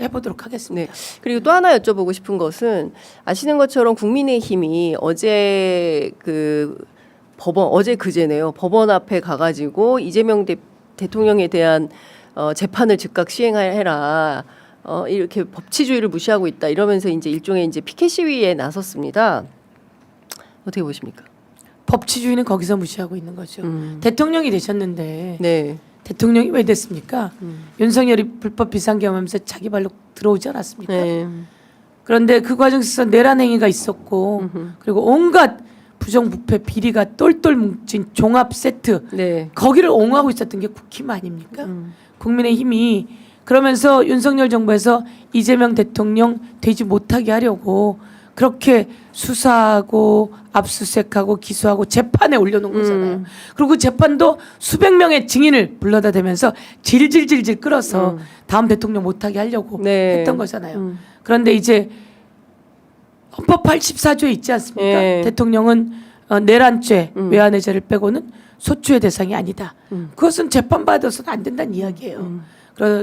해보도록 하겠습니다. 네. 그리고 또 하나 여쭤보고 싶은 것은 아시는 것처럼 국민의힘이 어제 어제 그제네요. 법원 앞에 가가지고 이재명 대통령에 대한 재판을 즉각 시행해라. 이렇게 법치주의를 무시하고 있다. 이러면서 이제 일종의 이제 피켓 시위에 나섰습니다. 어떻게 보십니까? 법치주의는 거기서 무시하고 있는 거죠. 대통령이 되셨는데 네. 대통령이 왜 됐습니까? 윤석열이 불법 비상계엄하면서 자기 발로 들어오지 않았습니까? 네. 그런데 그 과정에서 내란 행위가 있었고 그리고 온갖 부정부패 비리가 똘똘 뭉친 종합 세트 네. 거기를 옹호하고 있었던 게 국힘 아닙니까? 국민의힘이 그러면서 윤석열 정부에서 이재명 대통령 되지 못하게 하려고 그렇게 수사하고 압수수색하고 기소하고 재판에 올려놓은 거잖아요. 그리고 그 재판도 수백 명의 증인을 불러다 대면서 질질질질 끌어서 다음 대통령 못하게 하려고 네. 했던 거잖아요. 그런데 이제 헌법 84조에 있지 않습니까? 네. 대통령은 내란죄, 외환의 죄를 빼고는 소추의 대상이 아니다. 그것은 재판받아서는 안 된다는 이야기예요.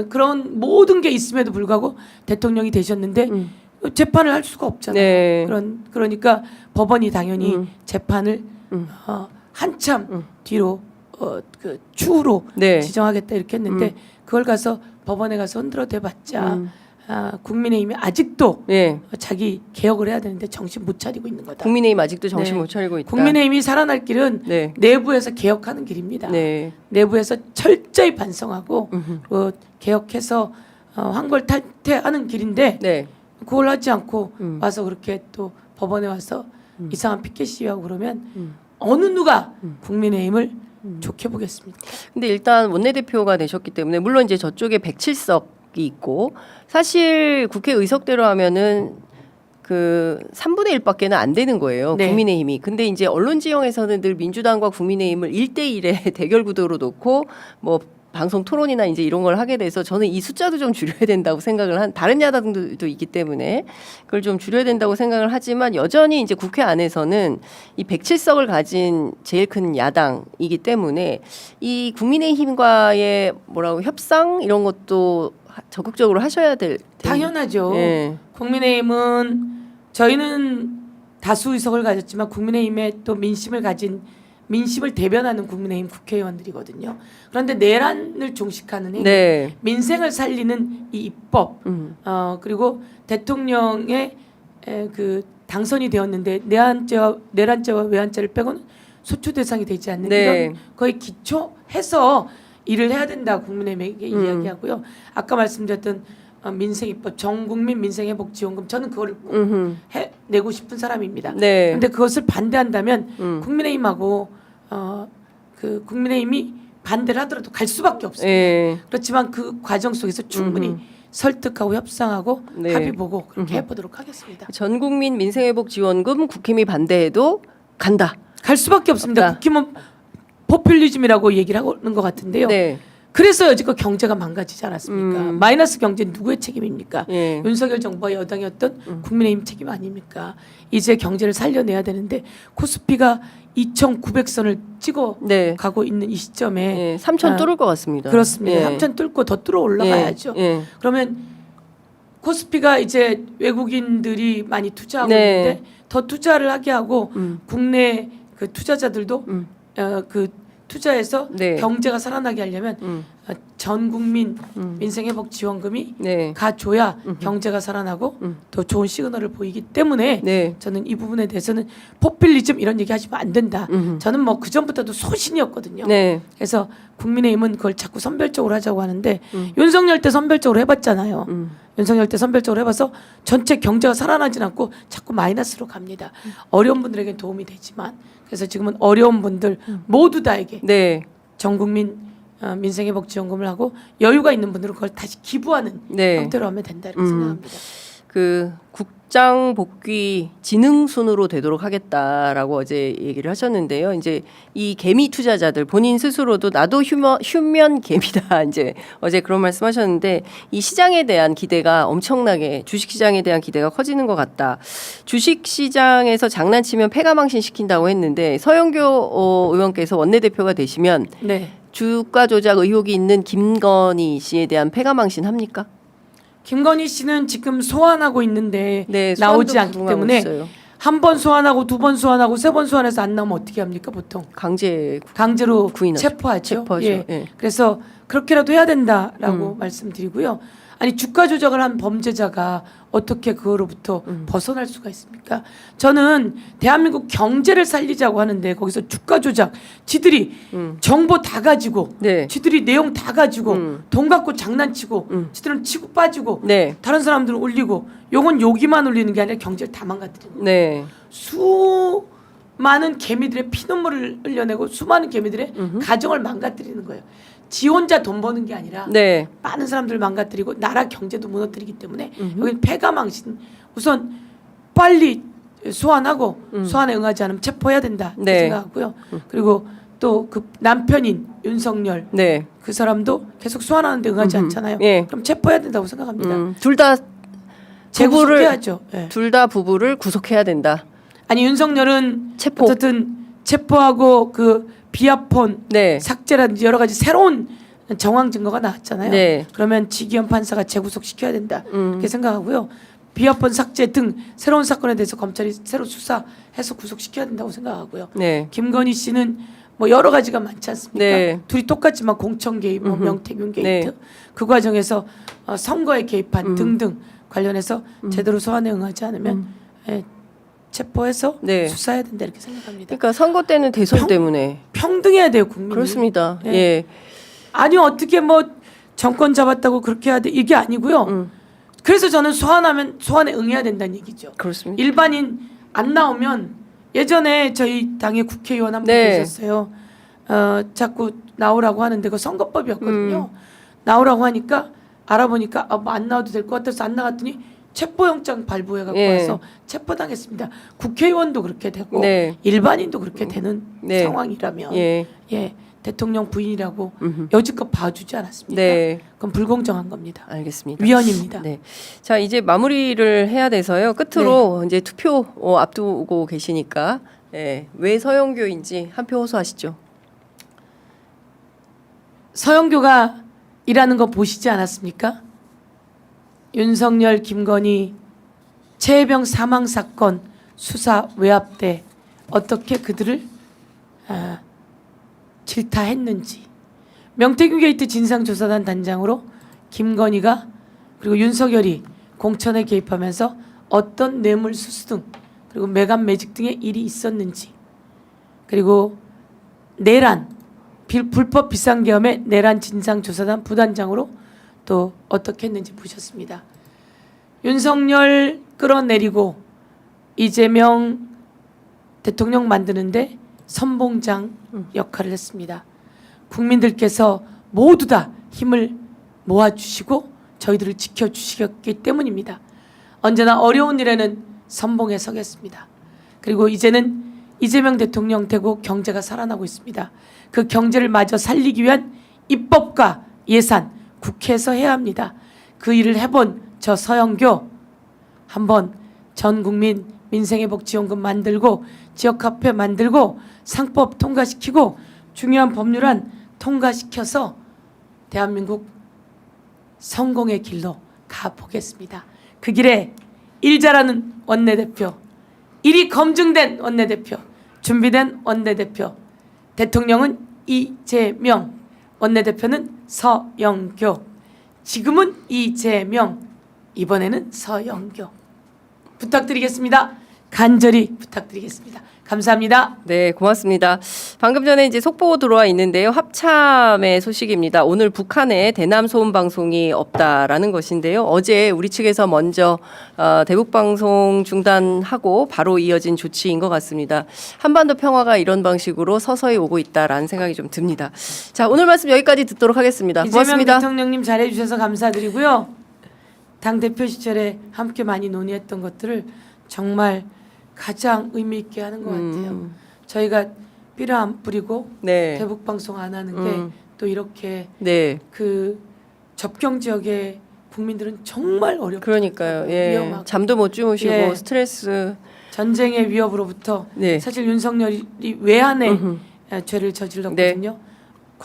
그런 모든 게 있음에도 불구하고 대통령이 되셨는데 재판을 할 수가 없잖아요. 네. 그러니까 법원이 당연히 재판을 한참 뒤로 추후로 네. 지정하겠다 이렇게 했는데 그걸 가서 법원에 가서 흔들어 대봤자 국민의힘이 아직도 네. 자기 개혁을 해야 되는데 정신 못 차리고 있는 거다. 국민의힘 아직도 정신 네. 못 차리고 있다. 국민의힘이 살아날 길은 네. 내부에서 개혁하는 길입니다. 네. 내부에서 철저히 반성하고 개혁해서 황골탈퇴하는 길인데 네. 그걸 하지 않고 와서 그렇게 또 법원에 와서 이상한 피켓 시위하고 그러면 어느 누가 국민의힘을 좋게 보겠습니까? 근데 일단 원내대표가 되셨기 때문에 물론 이제 저쪽에 107석이 있고 사실 국회 의석대로 하면은 그 3분의 1밖에는 안 되는 거예요. 네. 국민의힘이. 근데 이제 언론 지형에서는 늘 민주당과 국민의힘을 1대1의 대결 구도로 놓고 뭐 방송 토론이나 이제 이런 걸 하게 돼서 저는 이 숫자도 좀 줄여야 된다고 생각을 다른 야당들도 있기 때문에 그걸 좀 줄여야 된다고 생각을 하지만 여전히 이제 국회 안에서는 이 107석을 가진 제일 큰 야당이기 때문에 이 국민의힘과의 뭐라고 협상 이런 것도 적극적으로 하셔야 될 당연하죠. 네. 국민의힘은 저희는 다수 의석을 가졌지만 국민의힘에 또 민심을 대변하는 국민의힘 국회의원들이거든요. 그런데 내란을 종식하는 행위, 네. 민생을 살리는 이 입법, 그리고 대통령의 그 당선이 되었는데 내란죄와 외환죄를 빼고는 소추 대상이 되지 않는 네. 이런 거의 기초해서 일을 해야 된다 국민의힘에게 이야기하고요. 아까 말씀드렸던 민생입법, 전국민 민생회복지원금 저는 그걸 내고 싶은 사람입니다. 네. 그런데 그것을 반대한다면 국민의힘하고 국민의힘이 반대를 하더라도 갈 수밖에 없습니다. 네. 그렇지만 그 과정 속에서 충분히 설득하고 협상하고 네. 합의 보고 그렇게 해보도록 하겠습니다. 전국민 민생회복지원금 국힘이 반대해도 간다. 갈 수밖에 없습니다. 없다. 국힘은 포퓰리즘이라고 얘기를 하는 것 같은데요. 네. 그래서 여지껏 경제가 망가지지 않았습니까? 마이너스 경제는 누구의 책임입니까? 예. 윤석열 정부와 여당이었던 국민의힘 책임 아닙니까? 이제 경제를 살려내야 되는데 코스피가 2,900선을 찍어 네. 가고 있는 이 시점에 3천 뚫을 것 같습니다. 그렇습니다. 예. 3천 뚫고 더 뚫어 올라가야죠. 예. 그러면 코스피가 이제 외국인들이 많이 투자하고 네. 있는데 더 투자를 하게 하고 국내 그 투자자들도 그 투자해서 네. 경제가 살아나게 하려면 전 국민 민생회복지원금이 네. 가줘야 경제가 살아나고 더 좋은 시그널을 보이기 때문에 네. 저는 이 부분에 대해서는 포퓰리즘 이런 얘기 하시면 안 된다. 저는 뭐 그전부터도 소신이었거든요. 네. 그래서 국민의힘은 그걸 자꾸 선별적으로 하자고 하는데 윤석열 때 선별적으로 해봤잖아요. 윤석열 때 선별적으로 해봐서 전체 경제가 살아나진 않고 자꾸 마이너스로 갑니다. 어려운 분들에게 도움이 되지만 그래서 지금은 어려운 분들 모두 다에게 네. 전국민 민생회복지원금을 하고 여유가 있는 분들은 그걸 다시 기부하는 네. 형태로 하면 된다 이렇게 생각합니다. 그 국장 복귀 지능 순으로 되도록 하겠다라고 어제 얘기를 하셨는데요. 이제 이 개미 투자자들 본인 스스로도 나도 휴면 개미다 이제 어제 그런 말씀하셨는데 이 시장에 대한 기대가 엄청나게 주식 시장에 대한 기대가 커지는 것 같다. 주식 시장에서 장난치면 패가망신 시킨다고 했는데 서영교 의원께서 원내대표가 되시면 네. 주가 조작 의혹이 있는 김건희 씨에 대한 패가망신 합니까? 김건희 씨는 지금 소환하고 있는데 네, 나오지 소환도 않기 부응하고 때문에 있어요. 한 번 소환하고 두 번 소환하고 세 번 소환해서 안 나오면 어떻게 합니까 보통? 강제로 구인하죠. 체포하죠. 체포하죠. 예. 예. 그래서 그렇게라도 해야 된다라고 말씀드리고요. 아니 주가 조작을 한 범죄자가 어떻게 그거로부터 벗어날 수가 있습니까? 저는 대한민국 경제를 살리자고 하는데 거기서 주가 조작, 지들이 정보 다 가지고, 네. 지들이 내용 다 가지고 돈 갖고 장난치고, 지들은 치고 빠지고, 네. 다른 사람들은 올리고, 요건 여기만 올리는 게 아니라 경제를 다 망가뜨리는 거예요. 네. 수많은 개미들의 피눈물을 흘려내고 수많은 개미들의 가정을 망가뜨리는 거예요. 지 혼자 돈 버는 게 아니라 네. 많은 사람들을 망가뜨리고 나라 경제도 무너뜨리기 때문에 여기는 패가망신. 우선 빨리 소환하고 소환에 응하지 않으면 체포해야 된다 네. 생각하고요. 그리고 또 그 남편인 윤석열 네. 그 사람도 계속 소환하는데 응하지 않잖아요. 예. 그럼 체포해야 된다고 생각합니다. 둘 다 재구속해야죠. 예. 둘 다 부부를 구속해야 된다. 아니 윤석열은 체포. 어쨌든 체포하고 그 비아폰 네. 삭제라든지 여러 가지 새로운 정황 증거가 나왔잖아요. 네. 그러면 지기현 판사가 재구속시켜야 된다 이렇게 생각하고요. 비아폰 삭제 등 새로운 사건에 대해서 검찰이 새로 수사해서 구속시켜야 된다고 생각하고요. 네. 김건희 씨는 뭐 여러 가지가 많지 않습니까? 네. 둘이 똑같지만 공천 개입, 뭐 명태균 게이트 네. 그 과정에서 선거에 개입한 등등 관련해서 제대로 소환에 응하지 않으면 예, 체포해서 네. 수사해야 된다 이렇게 생각합니다. 그러니까 선거 때는 대선 때문에 평등해야 돼요 국민이. 그렇습니다. 예. 예. 아니 어떻게 뭐 정권 잡았다고 그렇게 해야 돼 이게 아니고요. 그래서 저는 소환하면 소환에 응해야 된다는 얘기죠. 그렇습니다. 일반인 안 나오면 예전에 저희 당의 국회의원 한 분 네. 계셨어요. 자꾸 나오라고 하는데 그 선거법이었거든요. 나오라고 하니까 알아보니까 뭐 안 나와도 될 것 같아서 안 나갔더니 체포영장 발부해 갖고 예. 와서 체포당했습니다. 국회의원도 그렇게 되고 네. 일반인도 그렇게 되는 네. 상황이라면 예. 예 대통령 부인이라고 여지껏 봐주지 않았습니까? 네. 그건 불공정한 겁니다. 알겠습니다. 위헌입니다. 네. 자, 이제 마무리를 해야 돼서요. 끝으로 이제 투표 앞두고 계시니까 예. 왜 서영교인지 한 표 호소하시죠. 서영교가 일하는 거 보시지 않았습니까? 윤석열, 김건희 최혜병 사망 사건 수사 외압 때 어떻게 그들을 질타했는지 명태균 게이트 진상조사단 단장으로 김건희가 그리고 윤석열이 공천에 개입하면서 어떤 뇌물 수수 등 그리고 매감 매직 등의 일이 있었는지 그리고 내란 불법 비상계엄의 내란 진상조사단 부단장으로 또 어떻게 했는지 보셨습니다. 윤석열 끌어내리고 이재명 대통령 만드는데 선봉장 역할을 했습니다. 국민들께서 모두 다 힘을 모아주시고 저희들을 지켜주시기 때문입니다. 언제나 어려운 일에는 선봉에 서겠습니다. 그리고 이제는 이재명 대통령 되고 경제가 살아나고 있습니다. 그 경제를 마저 살리기 위한 입법과 예산 국회에서 해야 합니다. 그 일을 해본 저 서영교 한번 전 국민 민생회복지원금 만들고 지역화폐 만들고 상법 통과시키고 중요한 법률안 통과시켜서 대한민국 성공의 길로 가보겠습니다. 그 길에 일 잘하는 원내대표, 일이 검증된 원내대표, 준비된 원내대표, 대통령은 이재명, 원내대표는 서영교, 지금은 이재명, 이번에는 서영교 부탁드리겠습니다. 간절히 부탁드리겠습니다. 감사합니다. 네, 고맙습니다. 방금 전에 이제 속보 들어와 있는데요. 합참의 소식입니다. 오늘 북한에 대남 소음 방송이 없다라는 것인데요. 어제 우리 측에서 먼저 대북 방송 중단하고 바로 이어진 조치인 것 같습니다. 한반도 평화가 이런 방식으로 서서히 오고 있다라는 생각이 좀 듭니다. 자, 오늘 말씀 여기까지 듣도록 하겠습니다. 이재명 고맙습니다. 대통령님 잘해주셔서 감사드리고요. 당 대표 시절에 함께 많이 논의했던 것들을 정말 가장 의미 있게 하는 것 같아요. 저희가 삐를 안 뿌리고 네. 대북 방송 안 하는 게 또 이렇게 네. 그 접경 지역의 국민들은 정말 어렵고 그러니까요. 예. 위험하고 잠도 못 주무시고 예. 스트레스. 전쟁의 위협으로부터 네. 사실 윤석열이 외환의 죄를 저질렀거든요.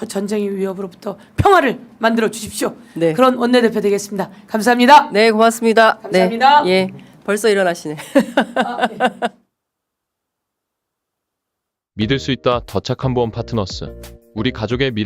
전쟁의 위협으로부터 평화를 만들어 주십시오. 네. 그런 원내대표 되겠습니다. 감사합니다. 네, 고맙습니다. 감사합니다. 네. 예. 벌써 일어나시네. 믿을 수 있다 더 착한 보험 파트너스. 우리 가족의 미래